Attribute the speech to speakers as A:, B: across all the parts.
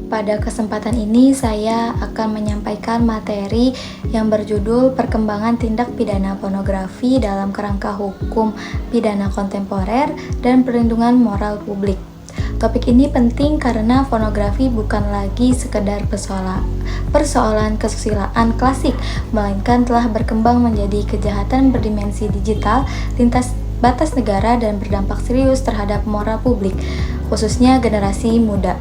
A: Pada kesempatan ini saya akan menyampaikan materi yang berjudul Perkembangan Tindak Pidana Pornografi dalam Kerangka Hukum Pidana Kontemporer dan Perlindungan Moral Publik. Topik ini penting karena pornografi bukan lagi sekedar persoalan kesusilaan klasik, melainkan telah berkembang menjadi kejahatan berdimensi digital, lintas batas negara dan berdampak serius terhadap moral publik, khususnya generasi muda.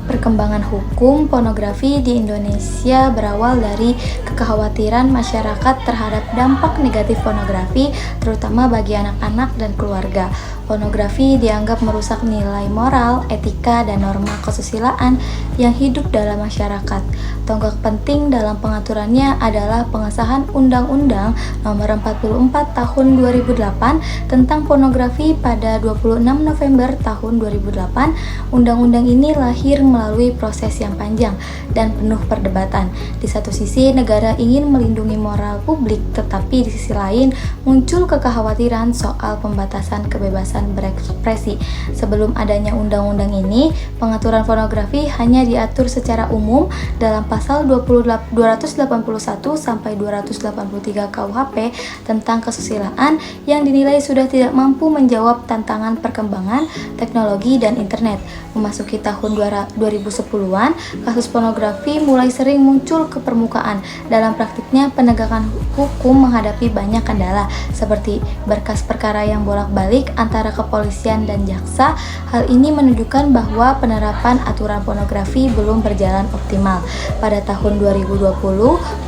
A: Perkembangan hukum pornografi di Indonesia berawal dari kekhawatiran masyarakat terhadap dampak negatif pornografi, terutama bagi anak-anak dan keluarga. Pornografi dianggap merusak nilai moral, etika, dan norma kesusilaan yang hidup dalam masyarakat. Tonggak penting dalam pengaturannya adalah pengesahan Undang-Undang Nomor 44 Tahun 2008 tentang pornografi pada 26 November tahun 2008. Undang-undang ini lahir melalui proses yang panjang dan penuh perdebatan. Di satu sisi, negara ingin melindungi moral publik, tetapi di sisi lain muncul kekhawatiran soal pembatasan kebebasan berekspresi. Sebelum adanya undang-undang ini, pengaturan pornografi hanya diatur secara umum dalam pasal 281 sampai 283 KUHP tentang kesusilaan yang dinilai sudah tidak mampu menjawab tantangan perkembangan teknologi dan internet. Memasuki tahun 2010-an, kasus pornografi mulai sering muncul ke permukaan. Dalam praktiknya, penegakan hukum menghadapi banyak kendala, seperti berkas perkara yang bolak-balik antara kepolisian dan jaksa. Hal ini menunjukkan bahwa penerapan aturan pornografi belum berjalan optimal. Pada tahun 2020,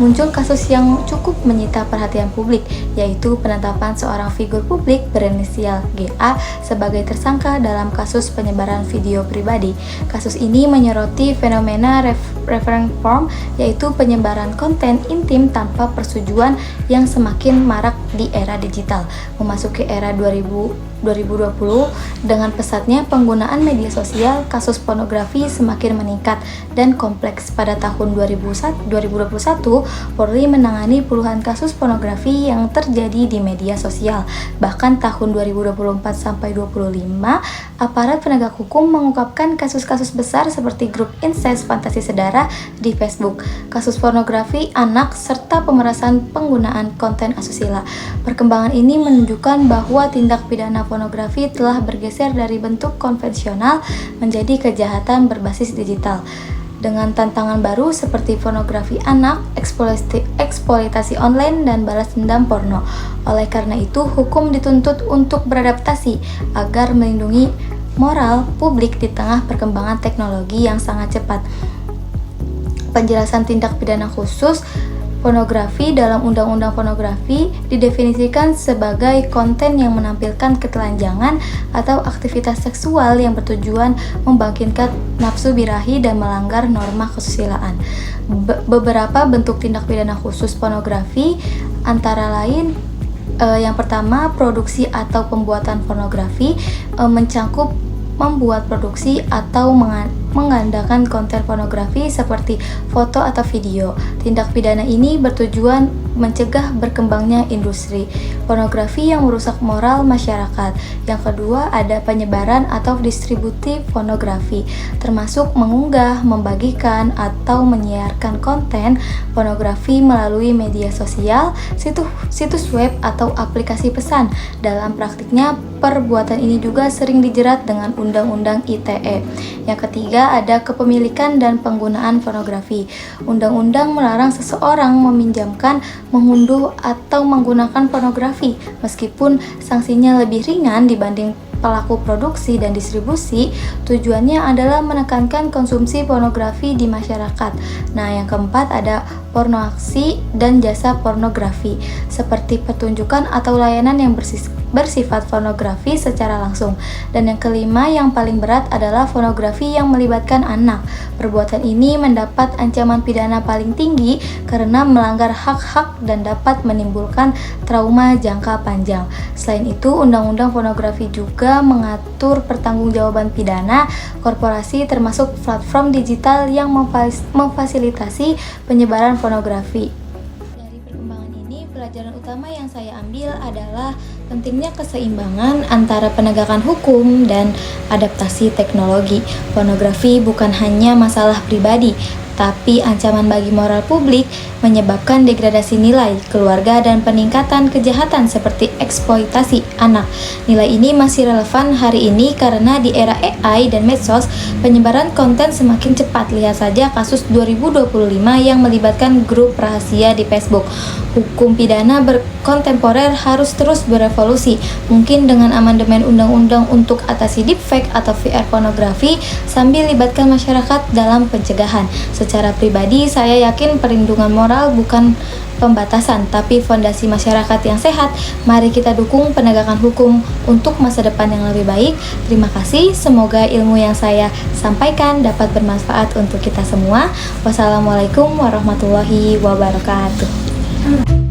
A: muncul kasus yang cukup menyita perhatian publik, yaitu penetapan seorang figur publik berinisial GA sebagai tersangka dalam kasus penyebaran video pribadi. Kasus ini menyoroti fenomena reference porn, yaitu penyebaran konten intim tanpa persetujuan yang semakin marak di era digital. Memasuki era 2020, dengan pesatnya penggunaan media sosial, kasus pornografi semakin meningkat dan kompleks. Pada tahun 2021, Polri menangani puluhan kasus pornografi yang terjadi di media sosial. Bahkan tahun 2024 sampai 2025, aparat penegak hukum mengungkapkan kasus-kasus besar seperti grup incest fantasi sedara di Facebook, kasus pornografi anak, serta pemerasan penggunaan konten asusila. Perkembangan ini menunjukkan bahwa tindak pidana pornografi telah bergeser dari bentuk konvensional menjadi kejahatan berbasis digital, dengan tantangan baru seperti pornografi anak, eksploitasi online, dan balas dendam porno. Oleh karena itu, hukum dituntut untuk beradaptasi agar melindungi moral publik di tengah perkembangan teknologi yang sangat cepat. Penjelasan tindak pidana khusus pornografi dalam Undang-Undang Pornografi didefinisikan sebagai konten yang menampilkan ketelanjangan atau aktivitas seksual yang bertujuan membangkitkan nafsu birahi dan melanggar norma kesusilaan. Beberapa bentuk tindak pidana khusus pornografi antara lain yang pertama, produksi atau pembuatan pornografi mencakup membuat produksi atau mengandalkan konten pornografi seperti foto atau video. Tindak pidana ini bertujuan mencegah berkembangnya industri pornografi yang merusak moral masyarakat. Yang kedua, ada penyebaran atau distribusi pornografi, termasuk mengunggah, membagikan, atau menyiarkan konten pornografi melalui media sosial, situs web, atau aplikasi pesan. Dalam praktiknya, perbuatan ini juga sering dijerat dengan Undang-Undang ITE. Yang ketiga, ada kepemilikan dan penggunaan pornografi. Undang-undang melarang seseorang meminjamkan, mengunduh, atau menggunakan pornografi, meskipun sanksinya lebih ringan dibanding pelaku produksi dan distribusi. Tujuannya adalah menekankan konsumsi pornografi di masyarakat. Nah, yang keempat ada pornoaksi dan jasa pornografi, seperti pertunjukan atau layanan yang bersifat pornografi secara langsung. Dan yang kelima, yang paling berat adalah pornografi yang melibatkan anak. Perbuatan ini mendapat ancaman pidana paling tinggi karena melanggar hak-hak dan dapat menimbulkan trauma jangka panjang. Selain itu, Undang-Undang Pornografi juga mengatur pertanggungjawaban pidana korporasi, termasuk platform digital yang memfasilitasi penyebaran pornografi. Dari perkembangan ini, pelajaran utama yang saya ambil adalah Pentingnya keseimbangan antara penegakan hukum dan adaptasi teknologi. Pornografi bukan hanya masalah pribadi, tapi ancaman bagi moral publik, menyebabkan degradasi nilai keluarga dan peningkatan kejahatan seperti eksploitasi anak. Nilai ini masih relevan hari ini karena di era AI dan medsos, penyebaran konten semakin cepat. Lihat saja kasus 2025 yang melibatkan grup rahasia di Facebook. Hukum pidana berkontemporer harus terus berevolusi, mungkin dengan amandemen undang-undang untuk atasi deepfake atau VR pornografi sambil libatkan masyarakat dalam pencegahan. Secara pribadi, saya yakin perlindungan moral bukan pembatasan, tapi fondasi masyarakat yang sehat. Mari kita dukung penegakan hukum untuk masa depan yang lebih baik. Terima kasih, semoga ilmu yang saya sampaikan dapat bermanfaat untuk kita semua. Wassalamualaikum warahmatullahi wabarakatuh.